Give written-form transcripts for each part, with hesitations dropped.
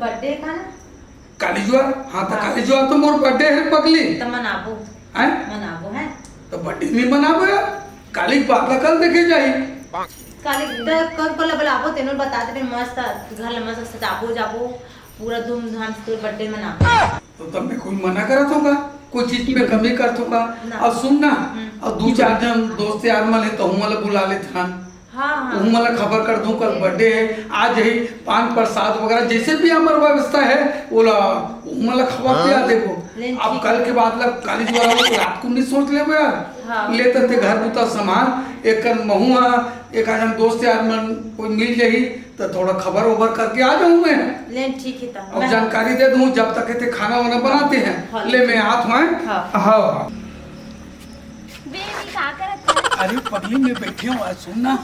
Birthday का ना कालीजुआ। हाँ तो कालीजुआ तो मोर बर्थडे है पगली। तो मनाबो हैं? मनाबो है तो बर्थडे नहीं मनाबो यार। काली बात कल देखे जाई। काली कर को बुलाबो तेनो बता दे मस्त घर मस्त सजाबो जाबो पूरा धूमधाम से बर्थडे मनाबो। तो तब मैं कोई मना करत होगा, कोई चीज में कमी करत होगा। अब सुन ना, अब 2-4 जन दोस्त यार मले तो हम वाला बुला लेते हैं। हाँ हाँ हम वाला खबर कर दूं कल बर्थडे है, आज ही पान प्रसाद वगैरह जैसे भी हमारी व्यवस्था है बोला हम वाला खबर दिया देखो। अब कल के बाद लग काली द्वारा रात को नहीं सोच ले यार। हाँ। लेते थे घर बुता सामान एक महुआ एक आजम दोस्त यार मन कोई मिल जाही तो थोड़ा खबर ओवर करके आ जाऊं मैं। ले ठीक है अब जानकारी दे दूं जब तक थे खाना वाना बनाते हैं। हाँ। ले मैं हाथ में। हाँ अरे पगली में बैठे हूँ आज सुन ना।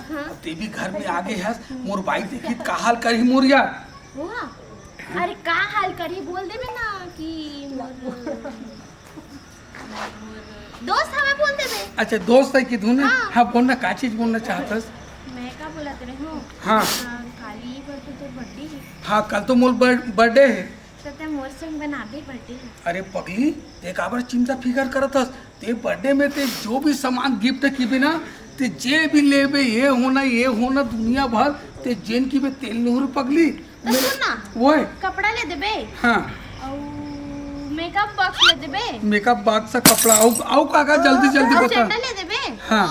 ते भी घर में आगे है मोर बाई देखी का हाल करी मोर यार। अरे का हाल करी बोल देबे ना कि दोस्त हमें बोल देबे। अच्छा दोस्त है कि तू ना। हाँ बोलना का चीज बोलना चाहतस। मैं का बोलत रही हूँ। हाँ काली पर तो बर्थडे है। हाँ कल तो मोर बर्थडे है तो ते मोर संग बनाबे बर्थडे है। अरे पगली ते काबर चिंता फिकर करतस ते बर्थडे में ते जो भी सामान गिफ्ट की बिना ते जे भी लेबे ये होना दुनिया भर ते जेन की बे तेल नूर पगली। तो सुन ना वो कपड़ा ले देबे। हाँ और मेकअप बॉक्स ले देबे। मेकअप बॉक्स से कपड़ा आउ काका जल्दी जल्दी और बता। सैंडल ले देबे। हाँ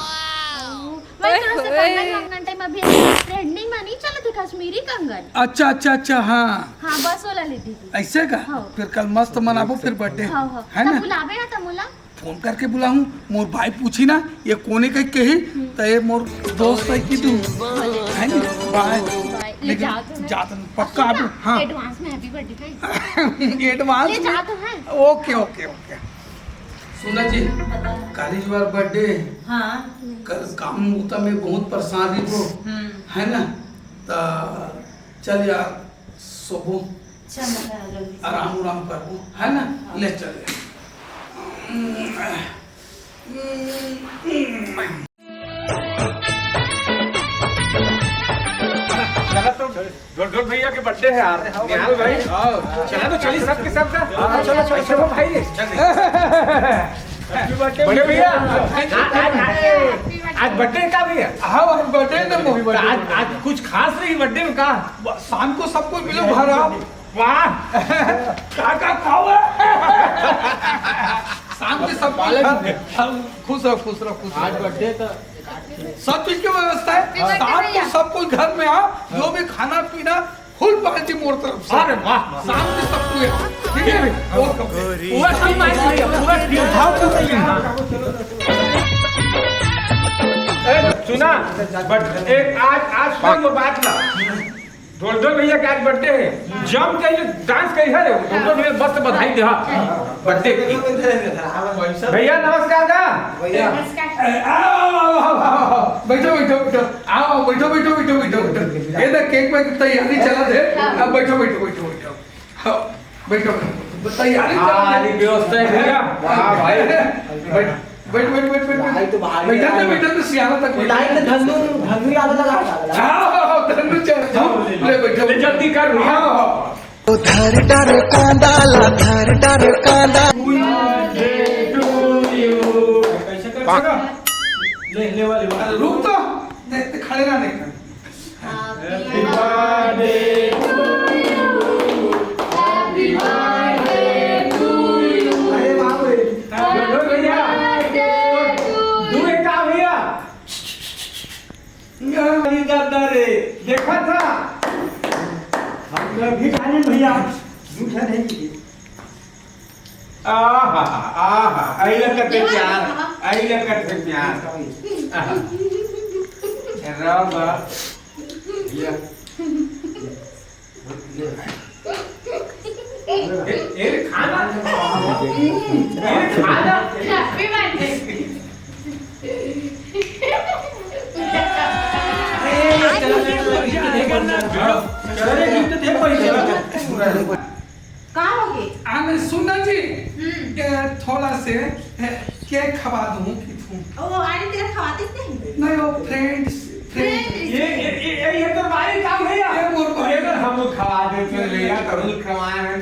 वही थोड़ा सा कंगन टाइम अभी ट्रेंडिंग में नहीं चला था कश्मीरी कंगन। अच्छा हाँ हाँ बस वाला ले दी। ऐसे का हाँ। फिर कल मस्त मनाबो फिर बर्थडे हाँ हाँ है ना। बुलाबे ना तमुला फोन करके बुलाऊं मोर भाई पूछी ना ये कोने का कही तो ये मोर दोस्त है कि तू है ना बाय ले जा तो जात पक्का आप। हाँ एडवांस में हैप्पी बर्थडे एडवांस ले जा तो है। ओके सुना जी कालीज वार बर्थडे हाँ कल काम उता में बहुत परेशान रही वो है ना तो चल यार सोबो आराम करबो है ना। ले चल चला तो ढोल भैया के बर्थडे है यार निहाल भाई। चला तो चलिए सब के सब का। चलो भाई बड़े भैया आज बर्थडे का भैया। हाँ आज बर्थडे ना मोही बर्थडे आज कुछ खास नहीं बर्थडे में का शाम को सबको मिलो भरा। वाह काका खाओ शाम के सब खुश रहो आज बर्थडे तो सब चीज की व्यवस्था है। शाम को सब कोई घर में आओ जो भी खाना पीना फुल पार्टी मोर तरफ से। अरे वाह शाम के सब कोई ठीक है पूरा टीम आई है पूरा टीम भाव सुना बट एक आज सुन बात ना ढोल भैया के आज बर्थडे है जम के डांस करी है ढोल भैया बस बधाई दे बर्थडे की। भैया नमस्कार का भैया बैठो आओ बैठो ये ना केक में तैयारी चला दे। अब बैठो हाँ बैठो तैयारी व्यवस्था है भैया। वाह भाई बैठा तो सियाना तक धनु याद लगा हाँ धनु चल ले बैठो जल्दी कर भैया। धर डर कांदा ले वाले रुक तो खड़े ना नहीं देखा था हम भी खाने भैया झूठा नहीं की। आई लगते प्यार रामा ये खाना हैप्पी बर्थडे। कहाँ होगी आने सुनना जी थोड़ा से केक खवा दूं कि तू ओ आने तेरा खवाती नहीं नहीं वो फ्रेंड्स ये तो भाई काम है यार ये मोर भाई अगर हम खवा देते भैया तो कमाया है